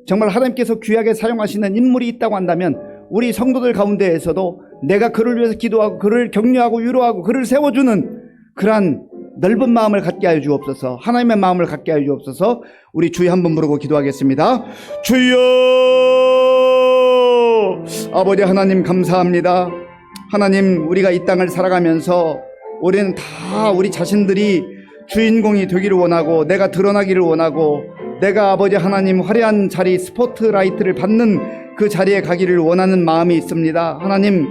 정말 하나님께서 귀하게 사용하시는 인물이 있다고 한다면 우리 성도들 가운데에서도 내가 그를 위해서 기도하고 그를 격려하고 위로하고 그를 세워주는 그러한 넓은 마음을 갖게 하여 주옵소서. 하나님의 마음을 갖게 하여 주옵소서. 우리 주여 한번 부르고 기도하겠습니다. 주여! 아버지 하나님 감사합니다. 하나님, 우리가 이 땅을 살아가면서 우리는 다 우리 자신들이 주인공이 되기를 원하고 내가 드러나기를 원하고 내가 아버지 하나님 화려한 자리, 스포트라이트를 받는 그 자리에 가기를 원하는 마음이 있습니다. 하나님,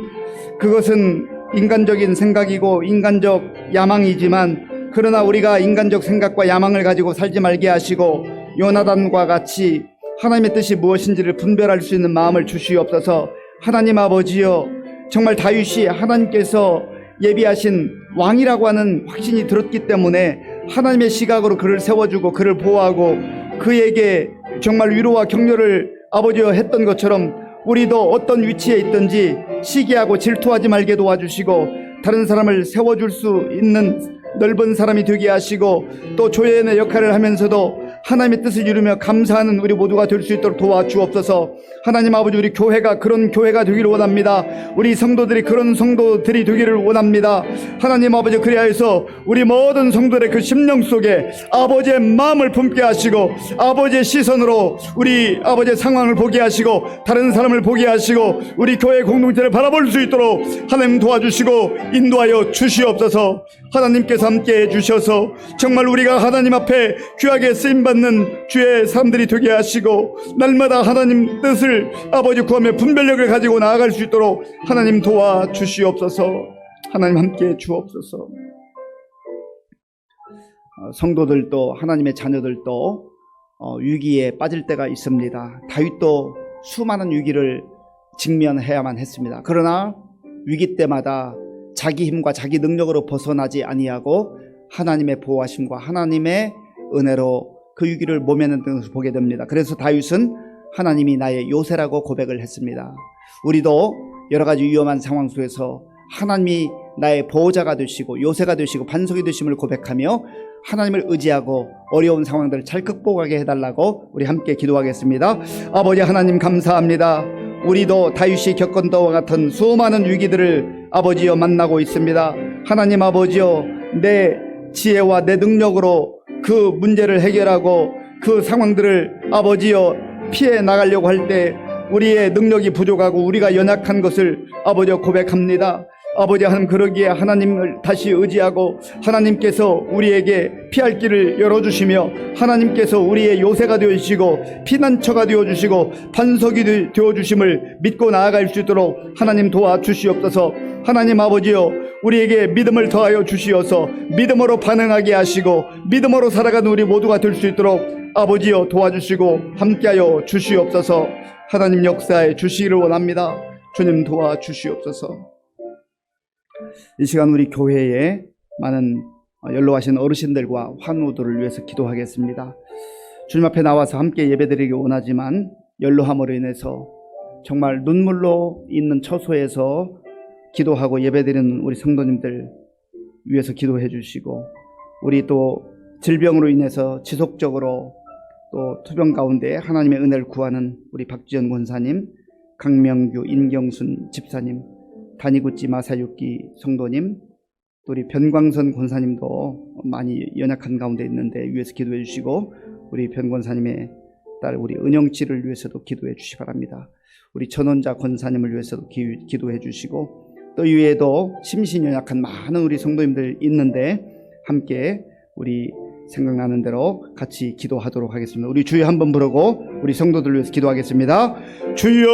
그것은 인간적인 생각이고 인간적 야망이지만 그러나 우리가 인간적 생각과 야망을 가지고 살지 말게 하시고 요나단과 같이 하나님의 뜻이 무엇인지를 분별할 수 있는 마음을 주시옵소서. 하나님 아버지여, 정말 다윗이 하나님께서 예비하신 왕이라고 하는 확신이 들었기 때문에 하나님의 시각으로 그를 세워주고 그를 보호하고 그에게 정말 위로와 격려를 아버지여 했던 것처럼 우리도 어떤 위치에 있든지 시기하고 질투하지 말게 도와주시고 다른 사람을 세워줄 수 있는 넓은 사람이 되게 하시고 또 조연의 역할을 하면서도 하나님의 뜻을 이루며 감사하는 우리 모두가 될 수 있도록 도와주옵소서. 하나님 아버지, 우리 교회가 그런 교회가 되기를 원합니다. 우리 성도들이 그런 성도들이 되기를 원합니다. 하나님 아버지, 그리하여서 우리 모든 성도들의 그 심령 속에 아버지의 마음을 품게 하시고 아버지의 시선으로 우리 아버지의 상황을 보게 하시고 다른 사람을 보게 하시고 우리 교회 공동체를 바라볼 수 있도록 하나님 도와주시고 인도하여 주시옵소서. 하나님께서 함께 해주셔서 정말 우리가 하나님 앞에 귀하게 쓰임받는 주의 사람들이 되게 하시고 날마다 하나님 뜻을 아버지 구하며 분별력을 가지고 나아갈 수 있도록 하나님 도와주시옵소서. 하나님 함께 주옵소서. 성도들도 하나님의 자녀들도 위기에 빠질 때가 있습니다. 다윗도 수많은 위기를 직면해야만 했습니다. 그러나 위기 때마다 자기 힘과 자기 능력으로 벗어나지 아니하고 하나님의 보호하심과 하나님의 은혜로 그 위기를 모면하는 것을 보게 됩니다. 그래서 다윗은 하나님이 나의 요새라고 고백을 했습니다. 우리도 여러 가지 위험한 상황 속에서 하나님이 나의 보호자가 되시고 요새가 되시고 반석이 되심을 고백하며 하나님을 의지하고 어려운 상황들을 잘 극복하게 해달라고 우리 함께 기도하겠습니다. 아버지 하나님 감사합니다. 우리도 다윗이 겪은 것과 같은 수많은 위기들을 아버지여 만나고 있습니다. 하나님 아버지여, 내 지혜와 내 능력으로 그 문제를 해결하고 그 상황들을 아버지여 피해 나가려고 할 때 우리의 능력이 부족하고 우리가 연약한 것을 아버지여 고백합니다. 아버지 하나님, 그러기에 하나님을 다시 의지하고 하나님께서 우리에게 피할 길을 열어주시며 하나님께서 우리의 요새가 되어주시고 피난처가 되어주시고 반석이 되어주심을 믿고 나아갈 수 있도록 하나님 도와주시옵소서. 하나님 아버지여, 우리에게 믿음을 더하여 주시어서 믿음으로 반응하게 하시고 믿음으로 살아가는 우리 모두가 될 수 있도록 아버지여 도와주시고 함께하여 주시옵소서. 하나님 역사에 주시기를 원합니다. 주님 도와주시옵소서. 이 시간 우리 교회에 많은 연로하신 어르신들과 환우들을 위해서 기도하겠습니다. 주님 앞에 나와서 함께 예배드리기 원하지만 연로함으로 인해서 정말 눈물로 있는 처소에서 기도하고 예배드리는 우리 성도님들 위해서 기도해 주시고, 우리 또 질병으로 인해서 지속적으로 또 투병 가운데 하나님의 은혜를 구하는 우리 박지연 권사님, 강명규, 인경순 집사님, 다니구찌 마사육기 성도님, 또 우리 변광선 권사님도 많이 연약한 가운데 있는데 위해서 기도해 주시고, 우리 변 권사님의 딸 우리 은영치를 위해서도 기도해 주시기 바랍니다. 우리 전원자 권사님을 위해서도 기도해 주시고, 또 이외에도 심신 연약한 많은 우리 성도님들 있는데 함께 우리 생각나는 대로 같이 기도하도록 하겠습니다. 우리 주여 한번 부르고 우리 성도들 위해서 기도하겠습니다. 주여!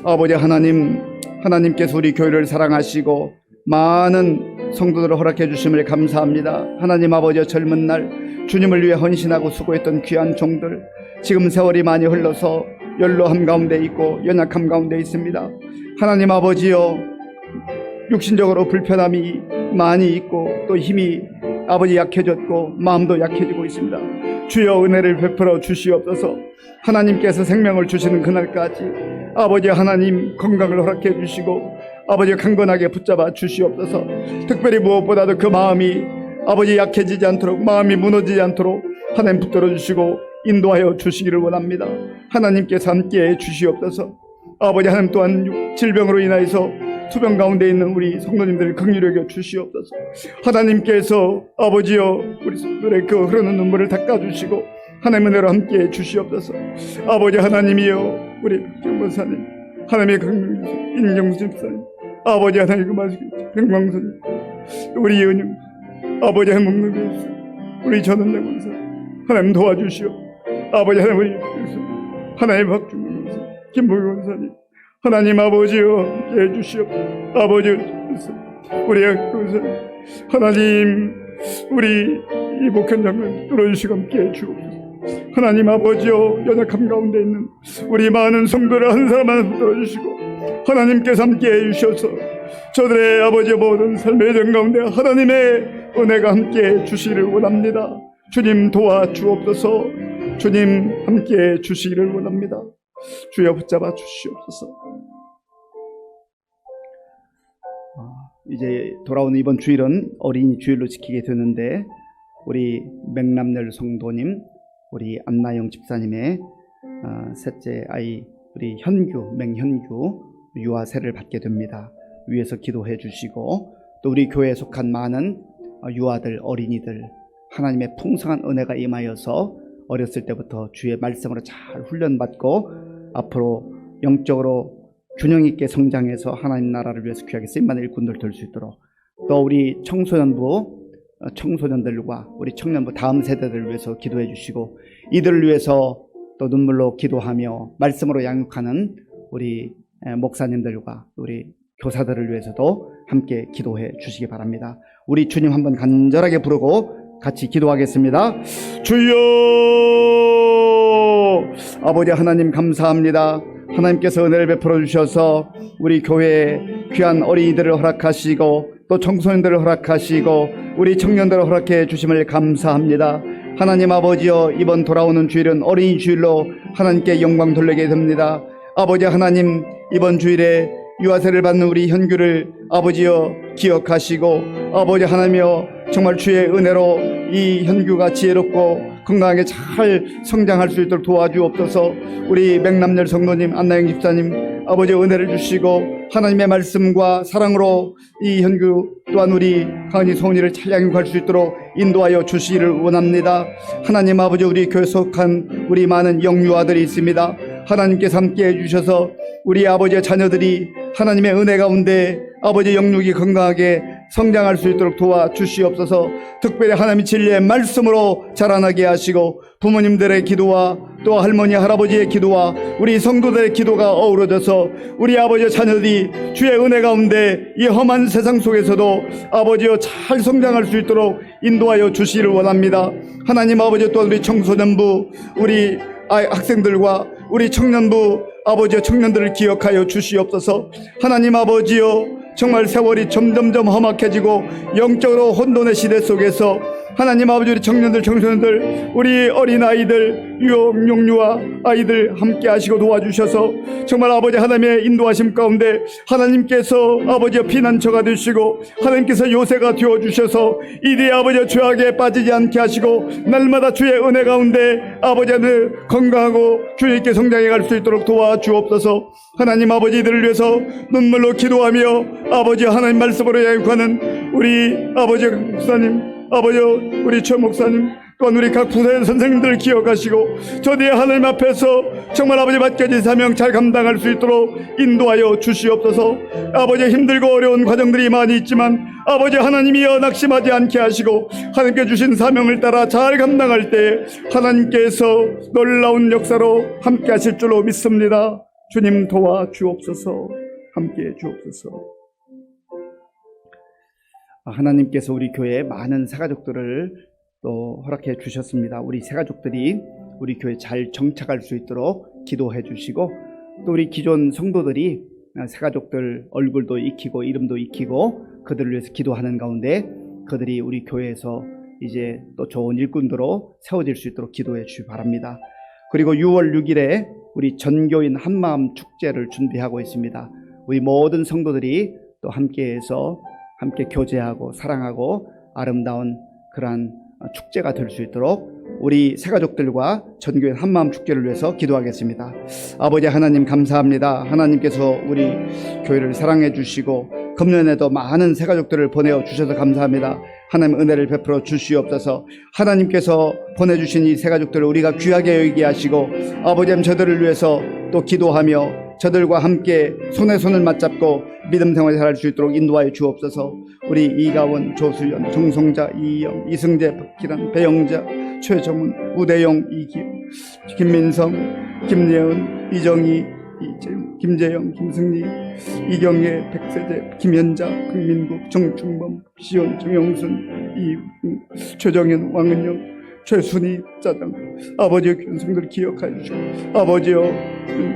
아버지 하나님, 하나님께서 우리 교회를 사랑하시고 많은 성도들을 허락해 주심을 감사합니다. 하나님 아버지, 젊은 날 주님을 위해 헌신하고 수고했던 귀한 종들, 지금 세월이 많이 흘러서 연로함 가운데 있고 연약함 가운데 있습니다. 하나님 아버지여, 육신적으로 불편함이 많이 있고 또 힘이 아버지 약해졌고 마음도 약해지고 있습니다. 주여 은혜를 베풀어 주시옵소서. 하나님께서 생명을 주시는 그날까지 아버지 하나님 건강을 허락해 주시고 아버지 강건하게 붙잡아 주시옵소서. 특별히 무엇보다도 그 마음이 아버지 약해지지 않도록, 마음이 무너지지 않도록 하나님 붙들어 주시고 인도하여 주시기를 원합니다. 하나님께서 함께해 주시옵소서. 아버지 하나님 또한 질병으로 인하여서 투병 가운데 있는 우리 성도님들을 긍휼히 여겨 주시옵소서. 하나님께서 아버지여 우리 성도들의 그 흐르는 눈물을 닦아주시고 하나님 은혜로 함께해 주시옵소서. 아버지 하나님이여 우리 박정권사님, 하나님의 긍휼히 인정수 집사님, 아버지 하나님 그 말씀 백망선님, 우리 은영 아버지 하나님 목록에서 우리 전원장 권사 하나님 도와주시오. 아버지 하나님 우리 하나님 박중권 권사, 김보경 권사님, 하나님 아버지여 함께해 주시오. 아버지 우리 권사 하나님 우리 이 목현장을 뚫어주시고 함께해 주옵소서. 하나님 아버지여 연약함 가운데 있는 우리 많은 성도를 한 사람 하나 붙들어주시고 하나님께서 함께해 주셔서 저들의 아버지의 모든 삶의 정 가운데 하나님의 은혜가 함께해 주시기를 원합니다. 주님 도와주옵소서. 주님 함께해 주시기를 원합니다. 주여 붙잡아 주시옵소서. 이제 돌아오는 이번 주일은 어린이 주일로 지키게 되는데 우리 맹남열 성도님, 우리 안나영 집사님의 셋째 아이 우리 현규, 맹현규 유아세를 받게 됩니다. 위에서 기도해 주시고 또 우리 교회에 속한 많은 유아들, 어린이들 하나님의 풍성한 은혜가 임하여서 어렸을 때부터 주의 말씀으로 잘 훈련받고 앞으로 영적으로 균형 있게 성장해서 하나님 나라를 위해서 귀하게 쓰임받는 일꾼들 될 수 있도록 또 우리 청소년들과 우리 청년부 다음 세대들을 위해서 기도해 주시고 이들을 위해서 또 눈물로 기도하며 말씀으로 양육하는 우리 목사님들과 우리 교사들을 위해서도 함께 기도해 주시기 바랍니다. 우리 주님 한번 간절하게 부르고 같이 기도하겠습니다. 주여 아버지 하나님 감사합니다. 하나님께서 은혜를 베풀어 주셔서 우리 교회에 귀한 어린이들을 허락하시고 또 청소년들을 허락하시고 우리 청년들을 허락해 주심을 감사합니다. 하나님 아버지여 이번 돌아오는 주일은 어린이 주일로 하나님께 영광 돌리게 됩니다. 아버지 하나님 이번 주일에 유아세를 받는 우리 현규를 아버지여 기억하시고 아버지 하나님이여 정말 주의 은혜로 이 현규가 지혜롭고 건강하게 잘 성장할 수 있도록 도와주옵소서. 우리 맹남열 성도님, 안나영 집사님 아버지 은혜를 주시고 하나님의 말씀과 사랑으로 이 현규 또한 우리 강은이 소은이를 잘 양육할 수 있도록 인도하여 주시기를 원합니다. 하나님 아버지 우리 교회 속한 우리 많은 영유아들이 있습니다. 하나님께서 함께해 주셔서 우리 아버지의 자녀들이 하나님의 은혜 가운데 아버지 영육이 건강하게 성장할 수 있도록 도와주시옵소서. 특별히 하나님의 진리의 말씀으로 자라나게 하시고 부모님들의 기도와 또 할머니 할아버지의 기도와 우리 성도들의 기도가 어우러져서 우리 아버지의 자녀들이 주의 은혜 가운데 이 험한 세상 속에서도 아버지여 잘 성장할 수 있도록 인도하여 주시기를 원합니다. 하나님 아버지 또 우리 청소년부 우리 학생들과 우리 청년부 아버지여 청년들을 기억하여 주시옵소서. 하나님 아버지여 정말 세월이 점점점 험악해지고 영적으로 혼돈의 시대 속에서 하나님 아버지 우리 청년들 청소년들 우리 어린아이들 유용유아 아이들 함께 하시고 도와주셔서 정말 아버지 하나님의 인도하심 가운데 하나님께서 아버지의 피난처가 되시고 하나님께서 요새가 되어주셔서 이리 아버지의 죄악에 빠지지 않게 하시고 날마다 주의 은혜 가운데 아버지 하나님 건강하고 주의 있게 성장해 갈 수 있도록 도와주옵소서. 하나님 아버지 이들을 위해서 눈물로 기도하며 아버지 하나님 말씀으로 양육하는 우리 아버지 목사님 아버지 우리 최 목사님 또한 우리 각 부서의 선생님들을 기억하시고 저 뒤에 하나님 앞에서 정말 아버지 맡겨진 사명 잘 감당할 수 있도록 인도하여 주시옵소서. 아버지 힘들고 어려운 과정들이 많이 있지만 아버지 하나님이여 낙심하지 않게 하시고 하나님께 주신 사명을 따라 잘 감당할 때 하나님께서 놀라운 역사로 함께 하실 줄로 믿습니다. 주님 도와주옵소서. 함께해 주옵소서. 하나님께서 우리 교회에 많은 새가족들을 또 허락해 주셨습니다. 우리 새가족들이 우리 교회에 잘 정착할 수 있도록 기도해 주시고 또 우리 기존 성도들이 새가족들 얼굴도 익히고 이름도 익히고 그들을 위해서 기도하는 가운데 그들이 우리 교회에서 이제 또 좋은 일꾼으로 세워질 수 있도록 기도해 주시기 바랍니다. 그리고 6월 6일에 우리 전교인 한마음 축제를 준비하고 있습니다. 우리 모든 성도들이 또 함께해서 함께 교제하고 사랑하고 아름다운 그러한 축제가 될 수 있도록 우리 새가족들과 전교인 한마음 축제를 위해서 기도하겠습니다. 아버지 하나님 감사합니다. 하나님께서 우리 교회를 사랑해 주시고 금년에도 많은 새가족들을 보내어 주셔서 감사합니다. 하나님 은혜를 베풀어 주시옵소서. 하나님께서 보내주신 이 새가족들을 우리가 귀하게 여기게 하시고 아버지 저들을 위해서 또 기도하며 저들과 함께 손에 손을 맞잡고 믿음 생활을 할 수 있도록 인도하여 주옵소서. 우리 이가원, 조수연, 정성자, 이영, 이승재, 박기란, 배영자, 최정훈, 우대영, 이기우, 김민성, 김예은, 이정희, 이재용, 김재영, 김승리, 이경애, 백세재, 김현자, 금민국, 정충범, 시온, 정영순, 이웅, 최정현, 왕은영, 최순희, 짜장. 아버지의 견성들 기억하여 주시고 아버지여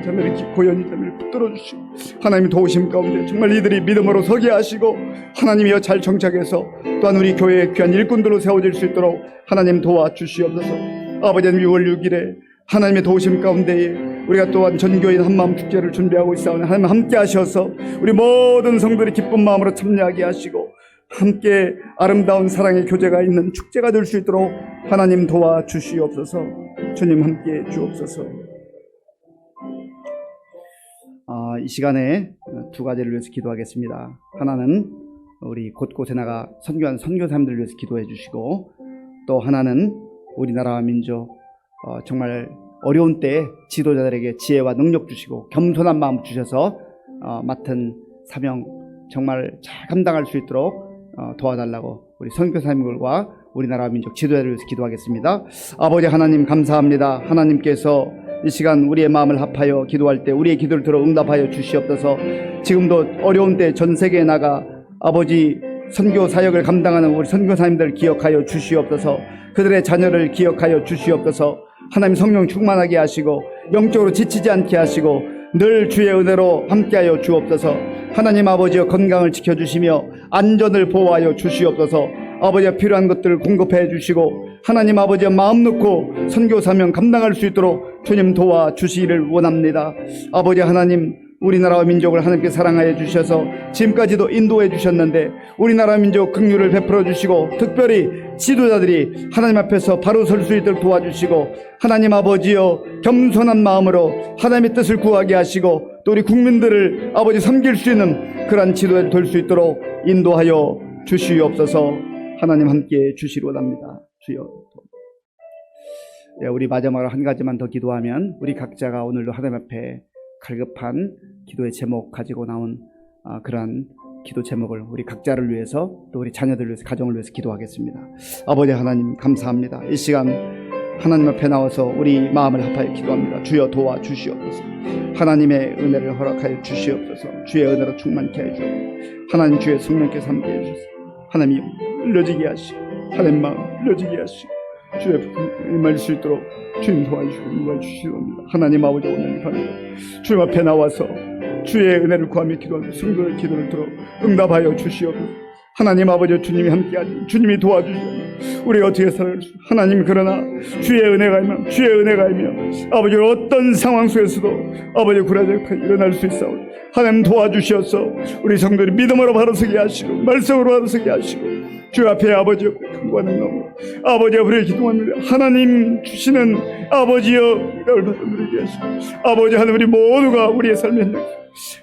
자매를 고연히 자매를 붙들어 주시고 하나님의 도우심 가운데 정말 이들이 믿음으로 서게 하시고 하나님이여 잘 정착해서 또한 우리 교회의 귀한 일꾼들로 세워질 수 있도록 하나님 도와주시옵소서. 아버지는 6월 6일에 하나님의 도우심 가운데에 우리가 또한 전교인 한마음 축제를 준비하고 있사오니 하나님 함께 하셔서 우리 모든 성들이 기쁜 마음으로 참여하게 하시고 함께 아름다운 사랑의 교제가 있는 축제가 될 수 있도록 하나님 도와주시옵소서. 주님 함께 주옵소서. 이 시간에 두 가지를 위해서 기도하겠습니다. 하나는 우리 곳곳에 나가 선교한 선교사님들을 위해서 기도해 주시고 또 하나는 우리나라와 민족 정말 어려운 때에 지도자들에게 지혜와 능력 주시고 겸손한 마음 주셔서 맡은 사명 정말 잘 감당할 수 있도록 도와달라고 우리 선교사님들과 우리나라 민족 지도자를 위해서 기도하겠습니다. 아버지 하나님 감사합니다. 하나님께서 이 시간 우리의 마음을 합하여 기도할 때 우리의 기도를 들어 응답하여 주시옵소서. 지금도 어려운 때 전 세계에 나가 아버지 선교 사역을 감당하는 우리 선교사님들 기억하여 주시옵소서. 그들의 자녀를 기억하여 주시옵소서. 하나님 성령 충만하게 하시고 영적으로 지치지 않게 하시고 늘 주의 은혜로 함께하여 주옵소서. 하나님 아버지여 건강을 지켜주시며 안전을 보호하여 주시옵소서. 아버지여 필요한 것들을 공급해 주시고 하나님 아버지여 마음 놓고 선교 사명 감당할 수 있도록 주님 도와주시기를 원합니다. 아버지 하나님 우리나라와 민족을 하나님께 사랑하여 주셔서 지금까지도 인도해 주셨는데 우리나라 민족 긍휼을 베풀어 주시고 특별히 지도자들이 하나님 앞에서 바로 설 수 있도록 도와주시고 하나님 아버지여 겸손한 마음으로 하나님의 뜻을 구하게 하시고 또 우리 국민들을 아버지 섬길 수 있는 그러한 지도자들 될 수 있도록 인도하여 주시옵소서. 하나님 함께 주시기 원합니다. 주여. 우리 마지막으로 한 가지만 더 기도하면 우리 각자가 오늘도 하나님 앞에 갈급한 기도의 제목 가지고 나온 그러한 기도 제목을 우리 각자를 위해서 또 우리 자녀들을 위해서 가정을 위해서 기도하겠습니다. 아버지 하나님 감사합니다. 이 시간 하나님 앞에 나와서 우리 마음을 합하여 기도합니다. 주여 도와주시옵소서. 하나님의 은혜를 허락하여 주시옵소서. 주의 은혜로 충만케 해주옵소서. 하나님 주의 성령께서 함께 해주소서. 하나님 흘려지게 하시고 하나님 마음 흘려지게 하시고 주의 임할 수 있도록 주님 도와주시고 인도해주시옵니다. 하나님 아버지 오늘 밤에 주님 앞에 나와서 주의 은혜를 구하며 기도하며 성도의 기도를 들어 응답하여 주시옵소서. 하나님 아버지 주님이 함께하니 주님이 도와주시옵소서. 우리가 어떻게 살아갈 수 하나님 그러나 주의 은혜가 있면 주의 은혜가 있면 아버지 어떤 상황 속에서도 아버지 구라작하게 일어날 수 있사오니 하나님 도와주시옵소서. 우리 성도들이 믿음으로 바로서게 하시고 말씀으로 바로서게 하시고 주 앞에 아버지여 간구하는 마음으로 아버지여 우리의 기도합니다. 하나님 주시는 아버지여 은혜를 받아 누리게 하시고 아버지 하나님 우리 모두가 우리의 삶의 현장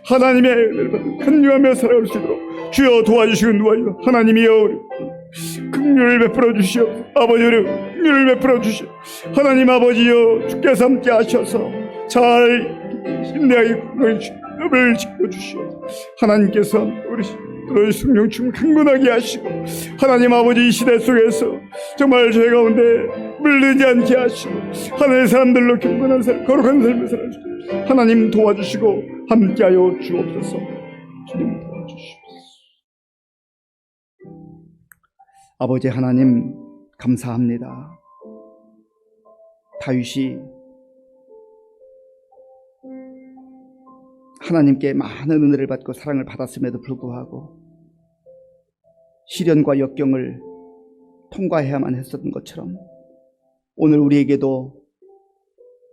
하나님의 은혜를 받아 간구하며 살아갈 수 있도록 주여 도와주시고 누워요. 하나님이여 우리 긍휼을 베풀어 주시옵소서. 아버지 우리 긍휼을 베풀어 주시옵소서. 하나님 아버지여 주께서 함께 하셔서 잘 힘내하게 건강을 지켜주시옵소서. 하나님께서 우리 너희 성령 충 강건하게 하시고 하나님 아버지 이 시대 속에서 정말 죄 가운데 물들지 않게 하시고 하나님의 사람들로 경건한 삶 거룩한 삶을 살아갈 수 있도록 하나님 도와주시고 함께하여 주옵소서. 주님 도와주시옵소서. 아버지 하나님 감사합니다. 다윗이 하나님께 많은 은혜를 받고 사랑을 받았음에도 불구하고 시련과 역경을 통과해야만 했었던 것처럼 오늘 우리에게도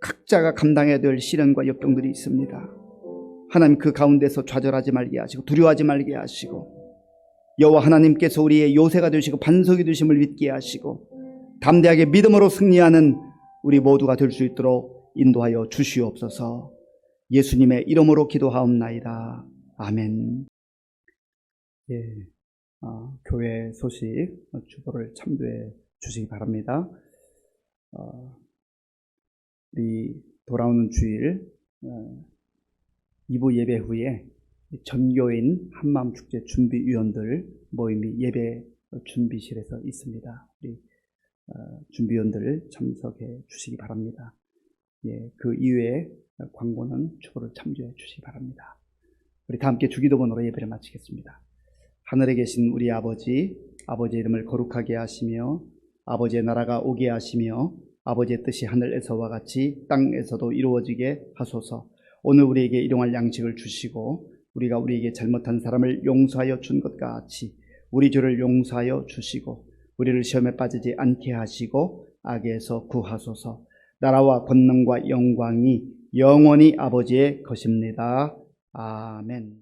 각자가 감당해야 될 시련과 역경들이 있습니다. 하나님 그 가운데서 좌절하지 말게 하시고 두려워하지 말게 하시고 여호와 하나님께서 우리의 요새가 되시고 반석이 되심을 믿게 하시고 담대하게 믿음으로 승리하는 우리 모두가 될 수 있도록 인도하여 주시옵소서. 예수님의 이름으로 기도하옵나이다. 아멘. 예, 교회 소식 주보를 참조해 주시기 바랍니다. 우리 돌아오는 주일 2부 예배 후에 전교인 한마음축제 준비위원들 모임이 예배 준비실에서 있습니다. 우리 준비위원들 참석해 주시기 바랍니다. 예, 그 이외에 광고는 주보를 참조해 주시기 바랍니다. 우리 다 함께 주기도문으로 예배를 마치겠습니다. 하늘에 계신 우리 아버지, 아버지의 이름을 거룩하게 하시며 아버지의 나라가 오게 하시며 아버지의 뜻이 하늘에서와 같이 땅에서도 이루어지게 하소서. 오늘 우리에게 일용할 양식을 주시고 우리가 우리에게 잘못한 사람을 용서하여 준 것 같이 우리 죄를 용서하여 주시고 우리를 시험에 빠지지 않게 하시고 악에서 구하소서. 나라와 권능과 영광이 영원히 아버지의 것입니다. 아멘.